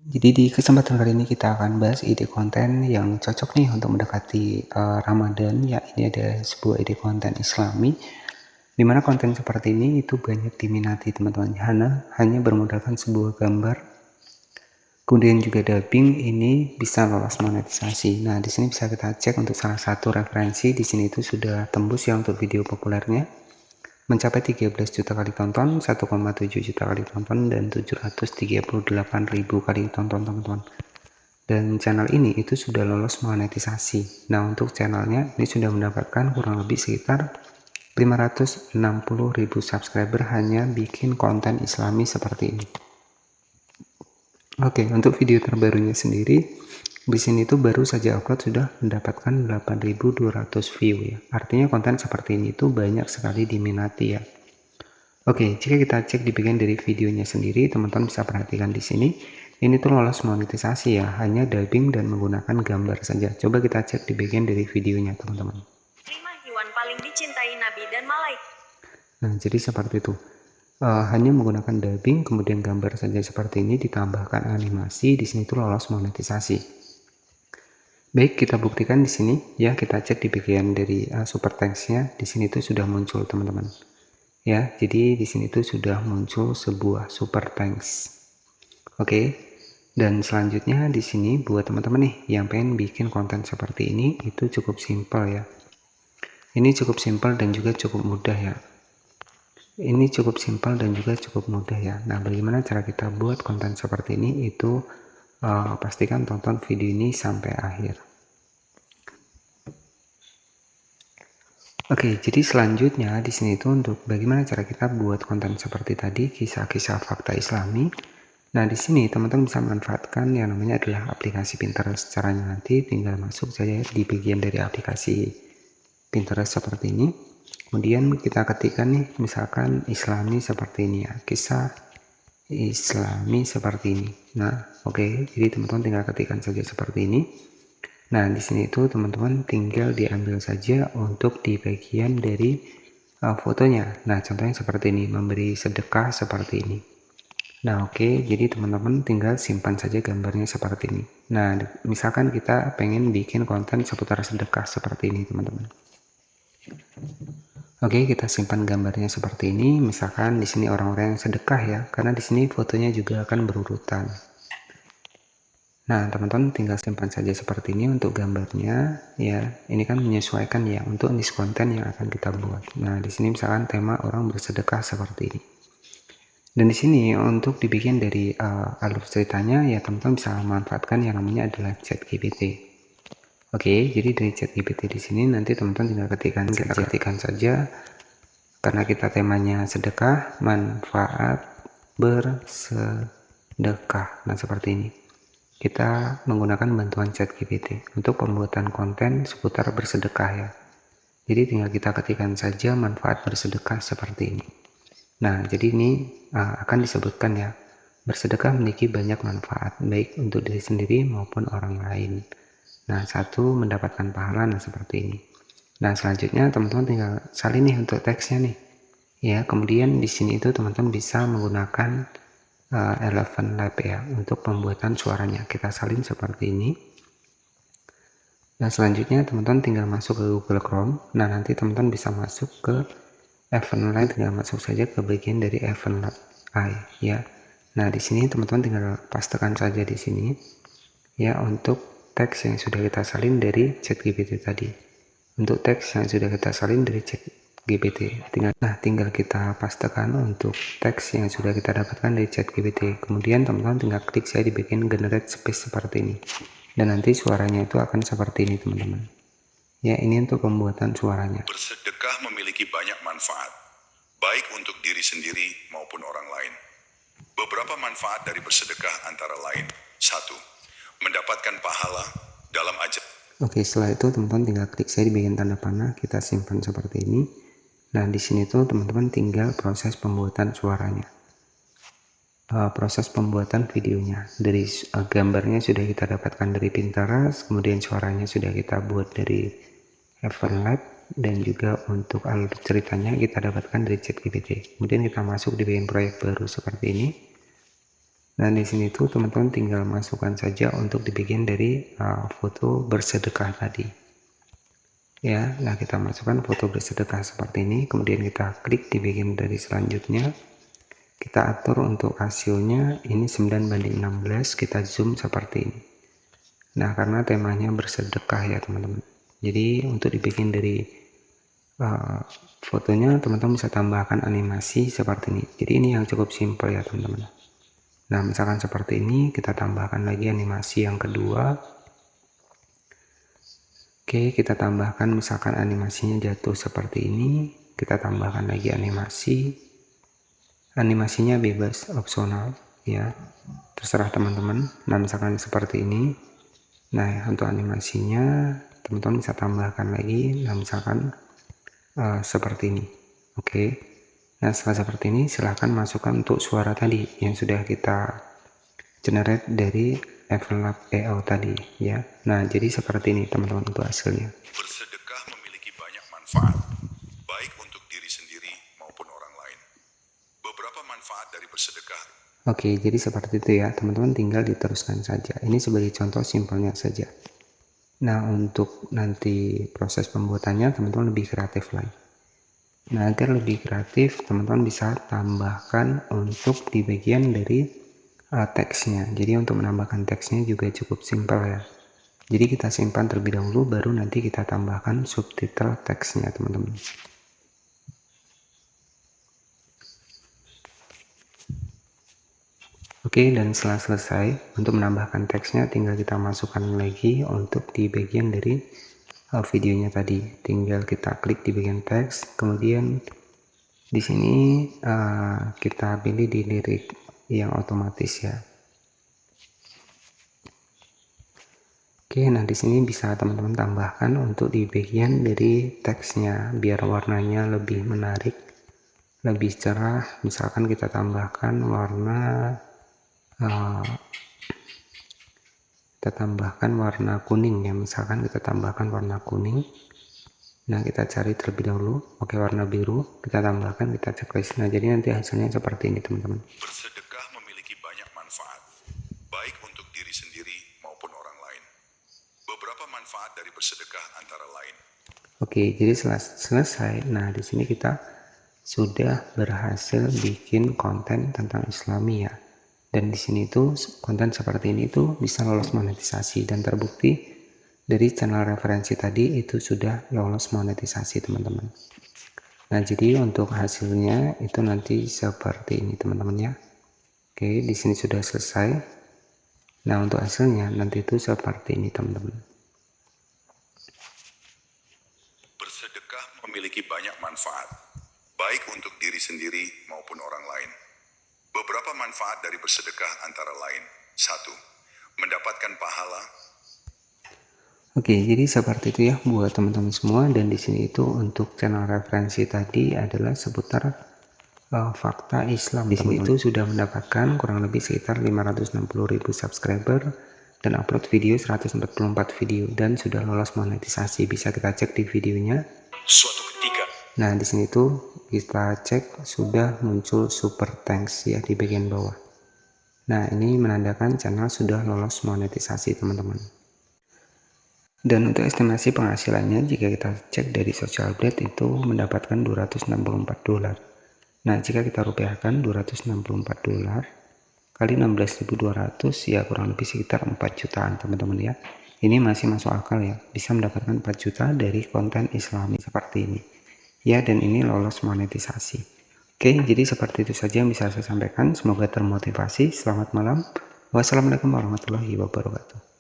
Jadi di kesempatan kali ini kita akan bahas ide konten yang cocok nih untuk mendekati Ramadan. Ya, ini ada sebuah ide konten Islami di mana konten seperti ini itu banyak diminati teman-teman. Hanya bermodalkan sebuah gambar, kemudian juga dubbing, ini bisa lolos monetisasi. Nah, di sini bisa kita cek untuk salah satu referensi. Di sini itu sudah tembus ya untuk video populernya, mencapai 13 juta kali tonton, 1,7 juta kali tonton, dan 738.000 kali tonton teman-teman. Dan channel ini itu sudah lolos monetisasi. Nah, untuk channelnya ini sudah mendapatkan kurang lebih sekitar 560.000 subscriber hanya bikin konten Islami seperti ini. Oke, untuk video terbarunya sendiri di sini tuh baru saja upload sudah mendapatkan 8.200 view ya. Artinya konten seperti ini tuh banyak sekali diminati ya. Oke, jika kita cek di bagian dari videonya sendiri, teman-teman bisa perhatikan di sini. Ini tuh lolos monetisasi ya, hanya dubbing dan menggunakan gambar saja. Coba kita cek di bagian dari videonya, teman-teman. 5 hewan paling dicintai Nabi dan malaikat. Nah, jadi seperti itu. Hanya menggunakan dubbing, kemudian gambar saja seperti ini, ditambahkan animasi, di sini tuh lolos monetisasi. Baik, kita buktikan di sini ya. Kita cek di bagian dari super thanks-nya. Di sini tuh sudah muncul, teman-teman. Ya, jadi di sini tuh sudah muncul sebuah super thanks. Oke, dan selanjutnya di sini buat teman-teman nih yang pengen bikin konten seperti ini itu cukup simpel ya. Ini cukup simpel dan juga cukup mudah ya. Ini cukup simpel dan juga cukup mudah ya. Nah, bagaimana cara kita buat konten seperti ini itu pastikan tonton video ini sampai akhir. Oke, jadi selanjutnya di sini itu untuk bagaimana cara kita buat konten seperti tadi, kisah-kisah fakta Islami. Nah, di sini teman-teman bisa manfaatkan yang namanya adalah aplikasi Pinterest. Caranya nanti tinggal masuk saja di bagian dari aplikasi Pinterest seperti ini. Kemudian kita ketikkan nih, misalkan Islami seperti ini ya, kisah Islami seperti ini. Nah, oke, jadi teman-teman tinggal ketikkan saja seperti ini. Nah, di sini itu teman-teman tinggal diambil saja untuk di bagian dari fotonya. Nah, contohnya seperti ini, memberi sedekah seperti ini. Nah, oke, jadi teman-teman tinggal simpan saja gambarnya seperti ini. Nah, misalkan kita pengen bikin konten seputar sedekah seperti ini, teman-teman. Oke, kita simpan gambarnya seperti ini. Misalkan di sini orang-orang yang sedekah ya, karena di sini fotonya juga akan berurutan. Nah, teman-teman tinggal simpan saja seperti ini untuk gambarnya ya. Ini kan menyesuaikan ya untuk niche konten yang akan kita buat. Nah, di sini misalkan tema orang bersedekah seperti ini. Dan di sini untuk dibikin dari alur ceritanya ya teman-teman bisa manfaatkan yang namanya adalah ChatGPT. Oke, jadi dari ChatGPT di sini nanti teman-teman tinggal ketikkan saja karena kita temanya sedekah, manfaat bersedekah. Nah, seperti ini. Kita menggunakan bantuan ChatGPT untuk pembuatan konten seputar bersedekah ya. Jadi tinggal kita ketikkan saja manfaat bersedekah seperti ini. Nah, jadi ini akan disebutkan ya, bersedekah memiliki banyak manfaat, baik untuk diri sendiri maupun orang lain. Nah, satu, mendapatkan pahala, nah seperti ini. Nah, selanjutnya teman-teman tinggal salin nih untuk teksnya nih. Ya, kemudian di sini itu teman-teman bisa menggunakan Eleven Lab ya, untuk pembuatan suaranya. Kita salin seperti ini. Nah, selanjutnya teman-teman tinggal masuk ke Google Chrome. Nah, nanti teman-teman bisa masuk ke Event Lab, tinggal masuk saja ke bagian dari Event Lab ya. Nah, di sini teman-teman tinggal pastekan saja di sini ya untuk teks yang sudah kita salin dari ChatGPT tadi. Untuk teks yang sudah kita salin dari ChatGPT, tinggal kita pastekan untuk teks yang sudah kita dapatkan dari ChatGPT. Kemudian teman-teman tinggal klik saja di bagian generate space seperti ini. Dan nanti suaranya itu akan seperti ini, teman-teman. Ya, ini untuk pembuatan suaranya. Bersedekah memiliki banyak manfaat, baik untuk diri sendiri maupun orang lain. Beberapa manfaat dari bersedekah antara lain: 1. Mendapatkan pahala dalam ajaran. Oke, setelah itu teman-teman tinggal klik saja di bagian tanda panah, kita simpan seperti ini. Nah, di sini tuh teman-teman tinggal proses pembuatan suaranya. Proses pembuatan videonya dari gambarnya sudah kita dapatkan dari Pinterest, kemudian suaranya sudah kita buat dari Event Lab, dan juga untuk alur ceritanya kita dapatkan dari ChatGPT. Kemudian kita masuk di bagian proyek baru seperti ini. Nah, di sini tuh teman-teman tinggal masukkan saja untuk di bagian dari foto bersedekah tadi. Ya, nah kita masukkan foto bersedekah seperti ini, kemudian kita klik di bagian dari selanjutnya. Kita atur untuk hasilnya ini 9:16, kita zoom seperti ini. Nah, karena temanya bersedekah ya teman-teman. Jadi untuk di bagian dari fotonya teman-teman bisa tambahkan animasi seperti ini. Jadi ini yang cukup simpel ya teman-teman. Nah, misalkan seperti ini, kita tambahkan lagi animasi yang kedua. Oke, kita tambahkan misalkan animasinya jatuh seperti ini, kita tambahkan lagi animasinya bebas opsional ya, terserah teman-teman. Nah, misalkan seperti ini. Nah, untuk animasinya teman-teman bisa tambahkan lagi, nah misalkan seperti ini. Oke, nah setelah seperti ini silahkan masukkan untuk suara tadi yang sudah kita generate dari Everlab EO tadi ya. Nah, jadi seperti ini teman-teman untuk hasilnya. Bersedekah memiliki banyak manfaat, baik untuk diri sendiri maupun orang lain. Beberapa manfaat dari bersedekah. Oke, jadi seperti itu ya teman-teman, tinggal diteruskan saja. Ini sebagai contoh simpelnya saja. Nah, untuk nanti proses pembuatannya teman-teman lebih kreatif lagi. Nah, agar lebih kreatif teman-teman bisa tambahkan untuk di bagian dari teksnya. Jadi untuk menambahkan teksnya juga cukup simpel ya. Jadi kita simpan terlebih dahulu, baru nanti kita tambahkan subtitle teksnya teman-teman. Oke, dan setelah selesai untuk menambahkan teksnya, tinggal kita masukkan lagi untuk di bagian dari videonya tadi. Tinggal kita klik di bagian teks, kemudian di sini kita pilih di lirik yang otomatis ya. Oke, nah di sini bisa teman-teman tambahkan untuk di bagian dari teksnya biar warnanya lebih menarik, lebih cerah. Misalkan kita tambahkan warna kuning ya, misalkan kita tambahkan warna kuning. Nah, kita cari terlebih dahulu pakai warna biru, kita tambahkan, kita checklist. Nah, jadi nanti hasilnya seperti ini teman-teman. Bersedekah memiliki banyak manfaat, baik untuk diri sendiri maupun orang lain. Beberapa manfaat dari bersedekah antara lain. Oke, jadi selesai. Nah, di sini kita sudah berhasil bikin konten tentang Islami ya. Dan di sini tuh konten seperti ini tuh bisa lolos monetisasi, dan terbukti dari channel referensi tadi itu sudah lolos monetisasi teman-teman. Nah, jadi untuk hasilnya itu nanti seperti ini teman-teman ya. Oke, di sini sudah selesai. Nah, untuk hasilnya nanti itu seperti ini teman-teman. Bersedekah memiliki banyak manfaat, baik untuk diri sendiri maupun orang lain. Beberapa manfaat dari bersedekah antara lain. 1. Mendapatkan pahala. Oke, jadi seperti itu ya buat teman-teman semua. Dan di sini itu untuk channel referensi tadi adalah seputar fakta Islam. Di sini itu sudah mendapatkan kurang lebih sekitar 560.000 subscriber dan upload video 144 video dan sudah lolos monetisasi. Bisa kita cek di videonya. Suatu ketika. Nah, di sini tuh kita cek sudah muncul super thanks ya di bagian bawah. Nah, ini menandakan channel sudah lolos monetisasi teman-teman. Dan untuk estimasi penghasilannya, jika kita cek dari social blade itu mendapatkan $264. Nah, jika kita rupiahkan $264 kali 16.200 ya kurang lebih sekitar 4 jutaan teman-teman ya. Ini masih masuk akal ya, bisa mendapatkan 4 juta dari konten Islami seperti ini. Ya, dan ini lolos monetisasi. Oke, jadi seperti itu saja yang bisa saya sampaikan. Semoga termotivasi. Selamat malam. Wassalamualaikum warahmatullahi wabarakatuh.